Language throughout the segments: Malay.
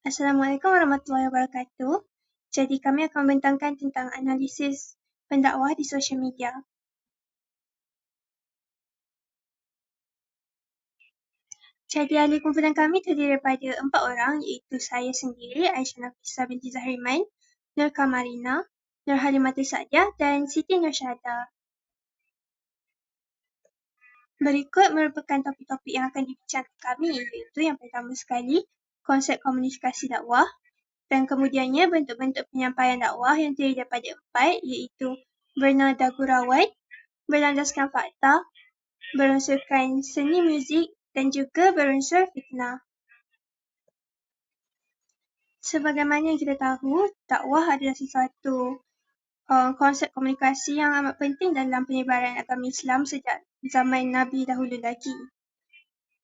Assalamualaikum warahmatullahi wabarakatuh. Jadi kami akan membentangkan tentang analisis pendakwah di sosial media. Jadi ahli kumpulan kami terdiri daripada 4 orang, iaitu saya sendiri, Aisyah Nafisah binti Zahriman, Nur Kamarina, Nur Halimatul Sa'diah dan Siti Nur Syahada. Berikut merupakan topik-topik yang akan dibincangkan kami, iaitu yang pertama sekali, konsep komunikasi dakwah, dan kemudiannya bentuk-bentuk penyampaian dakwah yang terdiri daripada 4, iaitu bernada gurauan, berlandaskan fakta, berunsurkan seni muzik dan juga berunsur fitnah. Sebagaimana yang kita tahu, dakwah adalah sesuatu konsep komunikasi yang amat penting dalam penyebaran agama Islam sejak zaman Nabi dahulu lagi.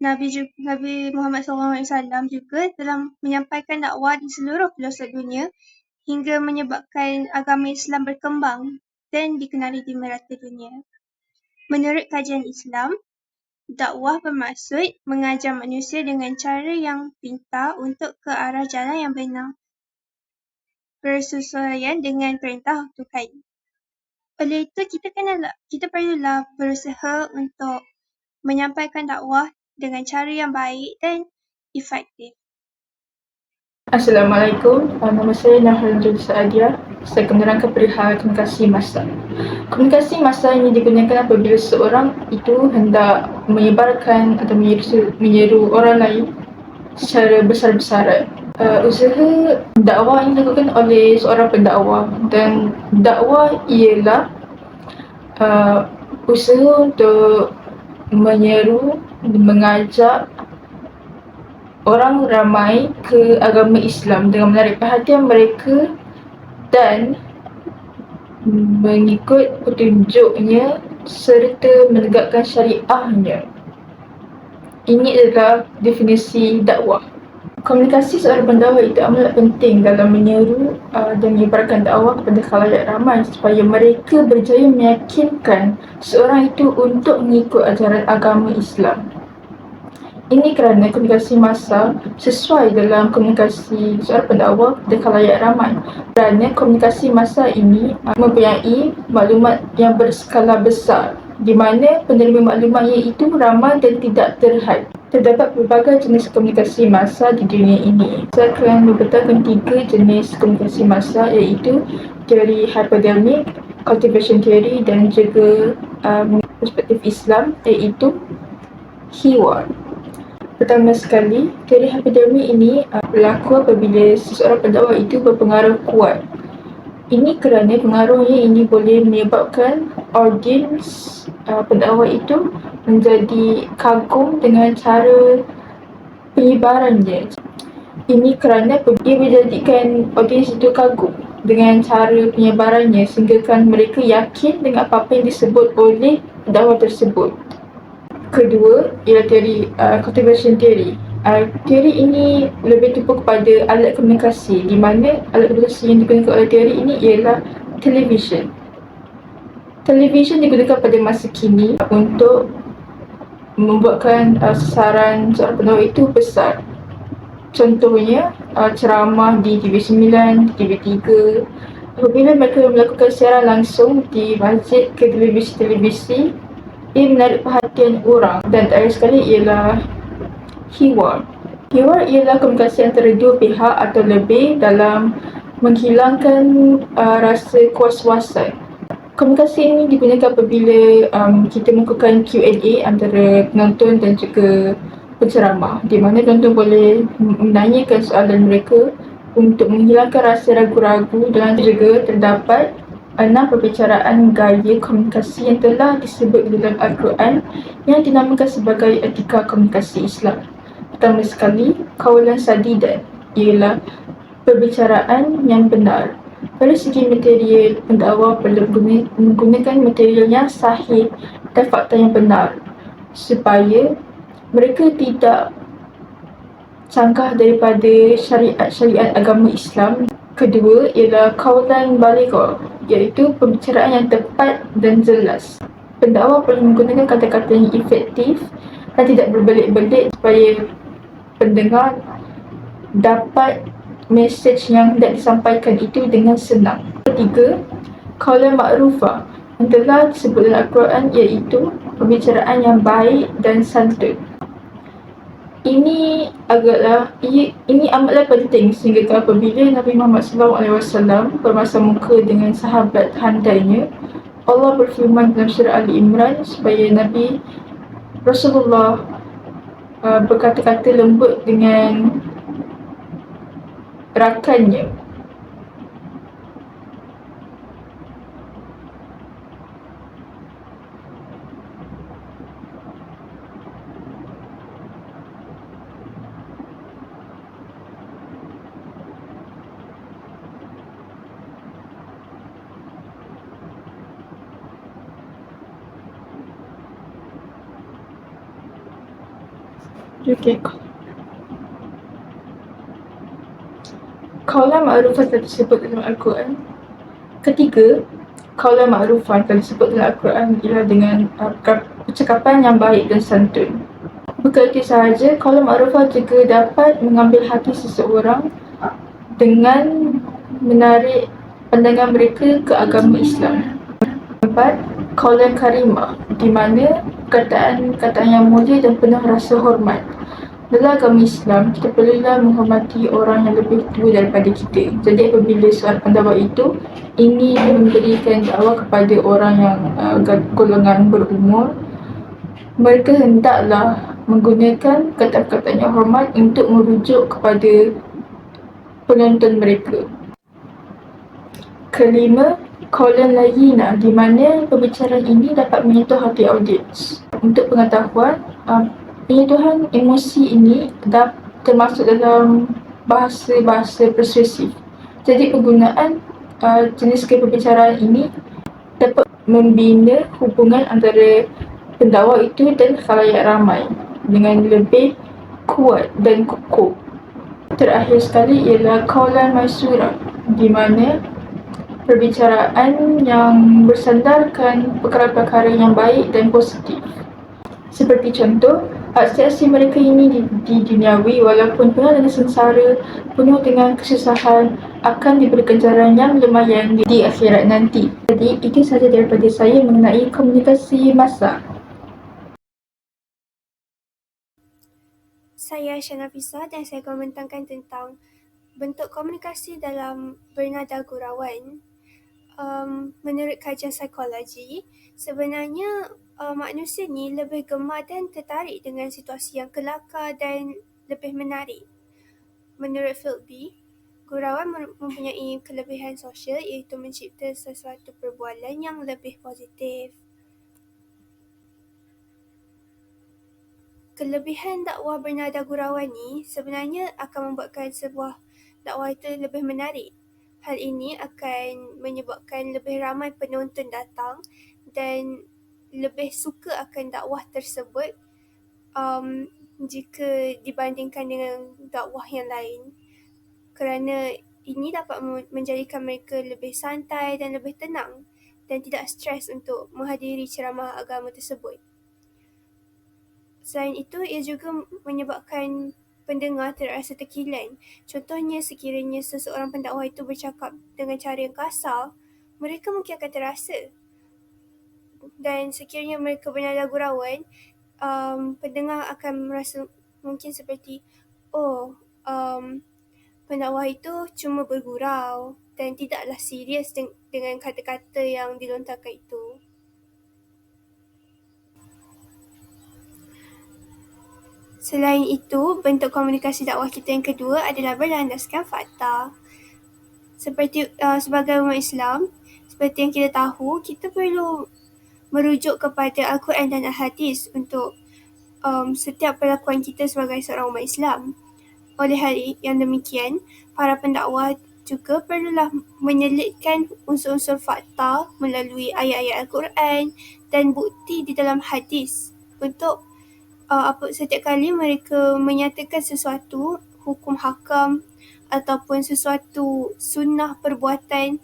Nabi Muhammad SAW juga telah menyampaikan dakwah di seluruh pelosok dunia hingga menyebabkan agama Islam berkembang dan dikenali di merata dunia. Menurut kajian Islam, dakwah bermaksud mengajar manusia dengan cara yang pintar untuk ke arah jalan yang benar, bersesuaian dengan perintah Tuhan. Oleh itu, kita perlulah berusaha untuk menyampaikan dakwah dengan cara yang baik dan efektif. Assalamualaikum, nama saya Nur Halimatul Sa'diah. Saya akan menerangkan perihal komunikasi massa. Komunikasi massa ini digunakan apabila seorang itu hendak menyebarkan atau menyeru orang lain secara besar-besaran. Usaha dakwah ini dilakukan oleh seorang pendakwah, dan dakwah ialah usaha untuk menyeru, mengajak orang ramai ke agama Islam dengan menarik perhatian mereka dan mengikut petunjuknya serta menegakkan syariahnya. Ini adalah definisi dakwah. Komunikasi seorang pendakwah itu amat penting dalam menyeru dan menyebarkan dakwah kepada khalayak ramai supaya mereka berjaya meyakinkan seorang itu untuk mengikut ajaran agama Islam. Ini kerana komunikasi massa sesuai dalam komunikasi seorang pendakwah kepada khalayak ramai. Kerana komunikasi massa ini mempunyai maklumat yang berskala besar, di mana penerima maklumatnya itu ramai dan tidak terhad. Terdapat pelbagai jenis komunikasi massa di dunia ini. Saya akan membentangkan 3 jenis komunikasi massa, iaitu teori hypodermic, cultivation theory dan juga perspektif Islam, iaitu hiwar. Pertama sekali, teori hypodermic ini berlaku apabila seseorang pendakwah itu berpengaruh kuat. Ini kerana pengaruhnya ini boleh menyebabkan audiens pendakwah itu menjadi kagum dengan cara penyebarannya. Ini kerana ia menjadikan audiens itu kagum dengan cara penyebarannya sehinggakan mereka yakin dengan apa-apa yang disebut oleh pendakwah tersebut. Kedua ialah teori cultivation theory. Teori ini lebih tumpu kepada alat komunikasi, di mana alat komunikasi yang digunakan oleh teori ini ialah televisyen. Televisyen digunakan pada masa kini untuk membuatkan sasaran seorang pendakwah itu besar. Contohnya ceramah di TV9, TV3. Apabila mereka melakukan siaran langsung di masjid ke televisi-televisi, ia menarik perhatian orang. Dan terakhir sekali ialah hiwar. Hiwar ialah komunikasi antara dua pihak atau lebih dalam menghilangkan rasa kuas-kuasan. Komunikasi ini digunakan apabila kita melakukan Q&A antara penonton dan juga penceramah, di mana penonton boleh menanyakan soalan mereka untuk menghilangkan rasa ragu-ragu, dan juga terdapat 6 perbicaraan gaya komunikasi yang telah disebut dalam Al-Quran yang dinamakan sebagai etika komunikasi Islam. Pertama sekali, kawalan sadidan ialah perbicaraan yang benar. Dari segi material, pendakwah perlu menggunakan material yang sahih dan fakta yang benar supaya mereka tidak cangkah daripada syariat agama Islam. Kedua ialah kawalan balighah, iaitu pembicaraan yang tepat dan jelas. Pendakwah perlu menggunakan kata-kata yang efektif dan tidak berbelit-belit supaya pendengar dapat mesej yang hendak disampaikan itu dengan senang. Ketiga, qaula ma'rufah yang telah disebut dalam Al-Quran iaitu pembicaraan yang baik dan santun. Ini amatlah penting sehingga apabila Nabi Muhammad SAW bermasa muka dengan sahabat handainya, Allah berfirman dalam surah Ali Imran supaya Nabi Rasulullah berkata-kata lembut dengan rakannya. Okay. Qaula ma'rufah telah disebut dalam Al-Quran. Ketiga, qaula ma'rufah telah disebut dalam Al-Quran ialah dengan percakapan yang baik dan santun. Bukan itu sahaja, qaula ma'rufah juga dapat mengambil hati seseorang dengan menarik pandangan mereka ke agama Islam. Keempat, qaula karimah, di mana perkataan yang mulia dan penuh rasa hormat. Dalam agama Islam, kita perlulah menghormati orang yang lebih tua daripada kita. Jadi apabila seorang pendakwah itu ingin memberikan dakwah kepada orang yang golongan berumur, mereka hendaklah menggunakan kata-kata yang hormat untuk merujuk kepada penonton mereka. Kelima, qaulan layyina, di mana perbicaraan ini dapat menyentuh hati audiens. Untuk pengetahuan, penyentuhan emosi ini termasuk dalam bahasa persuasif. Jadi penggunaan jenis perbicaraan ini dapat membina hubungan antara pendakwa itu dan khalayak ramai dengan lebih kuat dan kukuh. Terakhir sekali ialah qaulan maysura, di mana perbicaraan yang bersandarkan perkara-perkara yang baik dan positif. Seperti contoh, aksi-aksi mereka ini di duniawi walaupun penuh dengan sengsara, penuh dengan kesusahan, akan diberi ganjaran yang lumayan di akhirat nanti. Jadi, itu sahaja daripada saya mengenai komunikasi massa. Saya Aisyah Nafisa dan saya akan membentangkan tentang bentuk komunikasi dalam bernada gurauan. Menurut kajian psikologi, sebenarnya manusia ni lebih gemar dan tertarik dengan situasi yang kelakar dan lebih menarik. Menurut Philby, gurauan mempunyai kelebihan sosial iaitu mencipta sesuatu perbualan yang lebih positif. Kelebihan dakwah bernada gurauan ni sebenarnya akan membuatkan sebuah dakwah itu lebih menarik. Hal ini akan menyebabkan lebih ramai penonton datang dan lebih suka akan dakwah tersebut jika dibandingkan dengan dakwah yang lain, kerana ini dapat menjadikan mereka lebih santai dan lebih tenang dan tidak stres untuk menghadiri ceramah agama tersebut. Selain itu, ia juga menyebabkan pendengar terasa terkilan. Contohnya, sekiranya seseorang pendakwah itu bercakap dengan cara yang kasar, mereka mungkin akan terasa. Dan sekiranya mereka bernada gurauan, pendengar akan merasa mungkin seperti, pendakwah itu cuma bergurau dan tidaklah serius dengan kata-kata yang dilontarkan itu. Selain itu, bentuk komunikasi dakwah kita yang kedua adalah berlandaskan fakta. Sebagai umat Islam, seperti yang kita tahu, kita perlu merujuk kepada Al-Quran dan Al-Hadis untuk setiap perlakuan kita sebagai seorang umat Islam. Oleh hal yang demikian, para pendakwah juga perlulah menyelitkan unsur-unsur fakta melalui ayat-ayat Al-Quran dan bukti di dalam hadis untuk setiap kali mereka menyatakan sesuatu hukum hakam ataupun sesuatu sunnah perbuatan,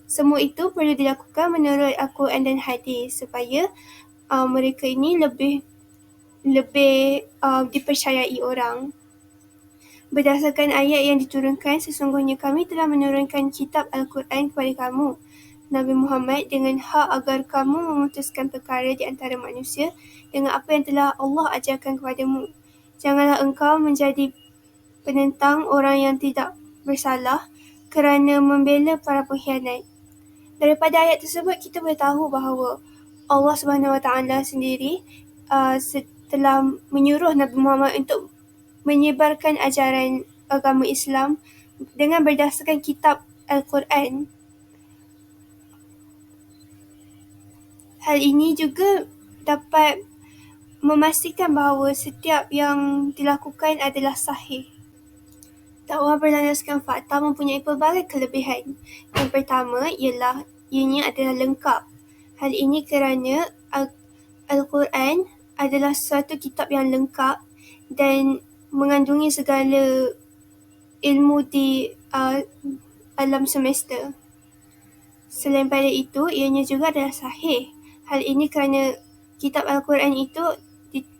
semua itu perlu dilakukan menurut Al-Quran dan hadis supaya mereka ini lebih lebih dipercayai orang. Berdasarkan ayat yang diturunkan, sesungguhnya kami telah menurunkan kitab Al-Quran kepada kamu, Nabi Muhammad, dengan hak agar kamu memutuskan perkara di antara manusia dengan apa yang telah Allah ajarkan kepadamu. Janganlah engkau menjadi penentang orang yang tidak bersalah kerana membela para pengkhianat. Daripada ayat tersebut, kita boleh tahu bahawa Allah SWT sendiri telah menyuruh Nabi Muhammad untuk menyebarkan ajaran agama Islam dengan berdasarkan kitab Al-Quran. Hal ini juga dapat memastikan bahawa setiap yang dilakukan adalah sahih. Dakwah berlandaskan fakta mempunyai pelbagai kelebihan. Yang pertama ialah ianya adalah lengkap. Hal ini kerana Al-Quran adalah suatu kitab yang lengkap dan mengandungi segala ilmu di alam semesta. Selain pada itu, ianya juga adalah sahih. Hal ini kerana kitab Al-Quran itu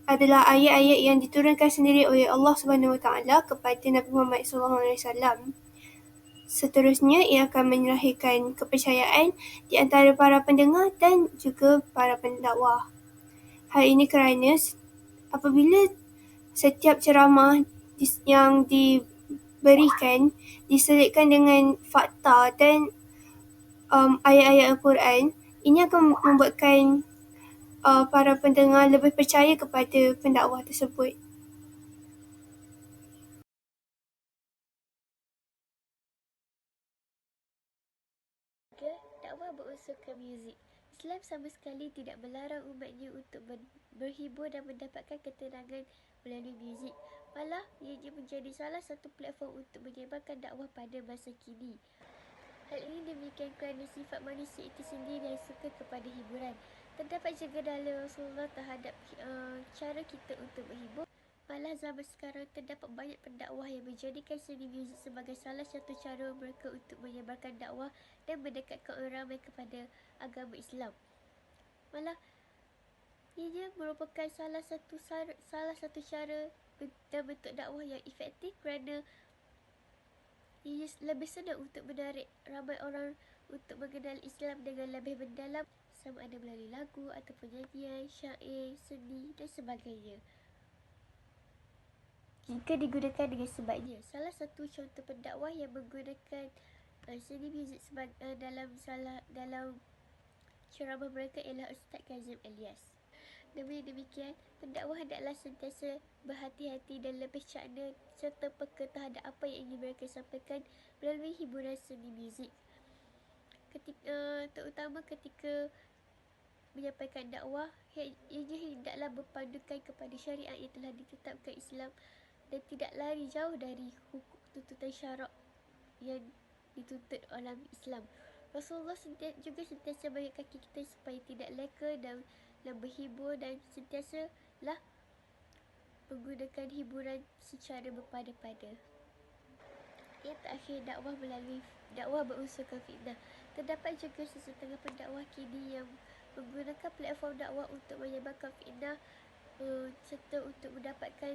adalah ayat-ayat yang diturunkan sendiri oleh Allah SWT kepada Nabi Muhammad SAW. Seterusnya, ia akan melahirkan kepercayaan di antara para pendengar dan juga para pendakwah. Hal ini kerana apabila setiap ceramah yang diberikan diselitkan dengan fakta dan ayat-ayat Al-Quran, ini akan membuatkan para pendengar lebih percaya kepada pendakwah tersebut. Dakwah berunsurkan muzik. Islam sama sekali tidak melarang umatnya untuk berhibur dan mendapatkan ketenangan melalui muzik. Malah, ianya menjadi salah satu platform untuk menyebarkan dakwah pada masa kini. Hal ini demikian kerana sifat manusia itu sendiri yang suka kepada hiburan. Terdapat juga dalil Rasulullah terhadap cara kita untuk berhibur. Malah zaman sekarang terdapat banyak pendakwah yang menjadikan seni muzik sebagai salah satu cara mereka untuk menyebarkan dakwah dan mendekatkan orang ramai kepada agama Islam. Malah ia merupakan salah satu cara dan bentuk dakwah yang efektif kerana ia lebih senang untuk menarik ramai orang untuk mengenal Islam dengan lebih mendalam, sama ada melalui lagu ataupun nyanyian, syair, seni dan sebagainya. Jika digunakan dengan sebaiknya, salah satu contoh pendakwah yang menggunakan seni muzik dalam ceramah mereka ialah Ustaz Kazim Elias. Demi demikian, pendakwah hendaklah sentiasa berhati-hati dan lebih cakna serta peka terhadap apa yang ingin mereka sampaikan melalui hiburan seni muzik. Terutama ketika menyampaikan dakwah, ianya hendaklah berpandukan kepada syariat yang telah ditetapkan Islam dan tidak lari jauh dari hukum tuntutan syarak yang dituntut oleh Islam. Rasulullah juga sentiasa mengingatkan kita supaya tidak leka dan berhibur dan sentiasalah menggunakan hiburan secara berpada-pada. Yang terakhir, dakwah berunsurkan fitnah. Terdapat juga sesetengah pendakwah kini yang menggunakan platform dakwah untuk menyebarkan fitnah serta untuk mendapatkan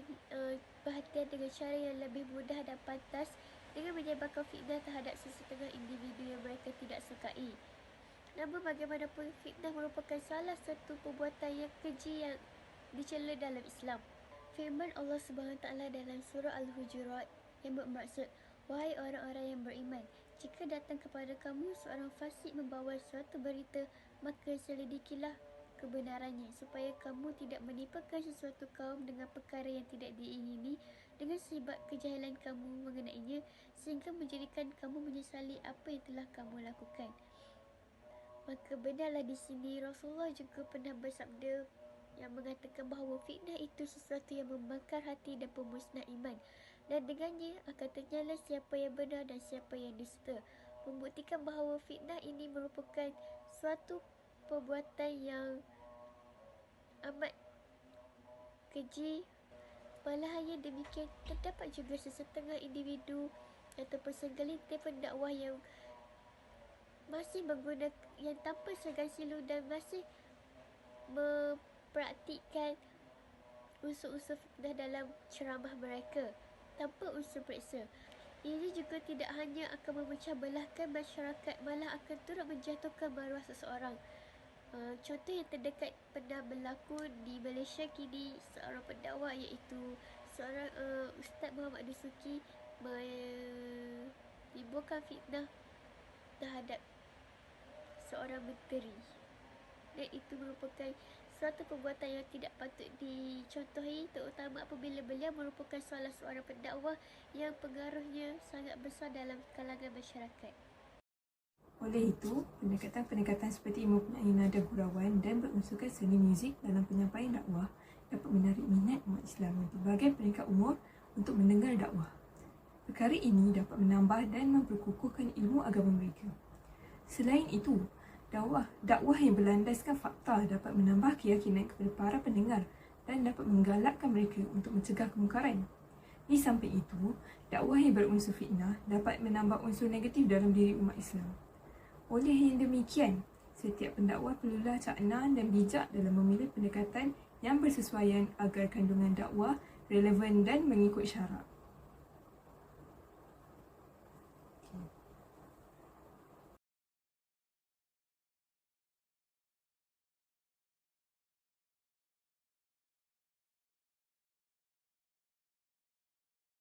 perhatian dengan cara yang lebih mudah dan pantas dengan menyebarkan fitnah terhadap sesetengah individu yang mereka tidak sukai. Namun bagaimanapun, fitnah merupakan salah satu perbuatan yang keji yang dicela dalam Islam. Firman Allah SWT dalam surah Al-Hujurat yang bermaksud, "Wahai orang-orang yang beriman, jika datang kepada kamu seorang fasik membawa suatu berita, maka selidikilah kebenarannya, supaya kamu tidak menimpakan sesuatu kaum dengan perkara yang tidak diingini dengan sebab kejahilan kamu mengenainya, sehingga menjadikan kamu menyesali apa yang telah kamu lakukan." Maka benarlah di sini Rasulullah juga pernah bersabda yang mengatakan bahawa fitnah itu sesuatu yang membakar hati dan pemusnah iman, dan dengannya akan ternyala siapa yang benar dan siapa yang dusta, membuktikan bahawa fitnah ini merupakan suatu perbuatan yang amat keji. Malah hanya demikian, terdapat juga sesetengah individu ataupun segelintir pendakwah yang masih yang tanpa segan silu dan masih mempraktikkan unsur-unsur fitnah dalam ceramah mereka tanpa unsur periksa. Ini juga tidak hanya akan memecah belahkan masyarakat, malah akan turut menjatuhkan maruah seseorang. Contoh yang terdekat pernah berlaku di Malaysia kini, seorang pendakwa iaitu seorang Ustaz Muhammad Dusuki menimbulkan fitnah terhadap seorang menteri, dan itu merupakan suatu perbuatan yang tidak patut dicontohi, terutama apabila beliau merupakan salah seorang pendakwa yang pengaruhnya sangat besar dalam kalangan masyarakat. Oleh itu, pendekatan-pendekatan seperti mempunyai nada gurauan dan berunsurkan seni muzik dalam penyampaian dakwah dapat menarik minat umat Islam di berbagai peringkat umur untuk mendengar dakwah. Perkara ini dapat menambah dan memperkukuhkan ilmu agama mereka. Selain itu, dakwah yang berlandaskan fakta dapat menambah keyakinan kepada para pendengar dan dapat menggalakkan mereka untuk mencegah kemungkaran. Di samping itu, dakwah yang berunsur fitnah dapat menambah unsur negatif dalam diri umat Islam. Oleh yang demikian, setiap pendakwa perlulah cakna dan bijak dalam memilih pendekatan yang bersesuaian agar kandungan dakwah relevan dan mengikut syarak.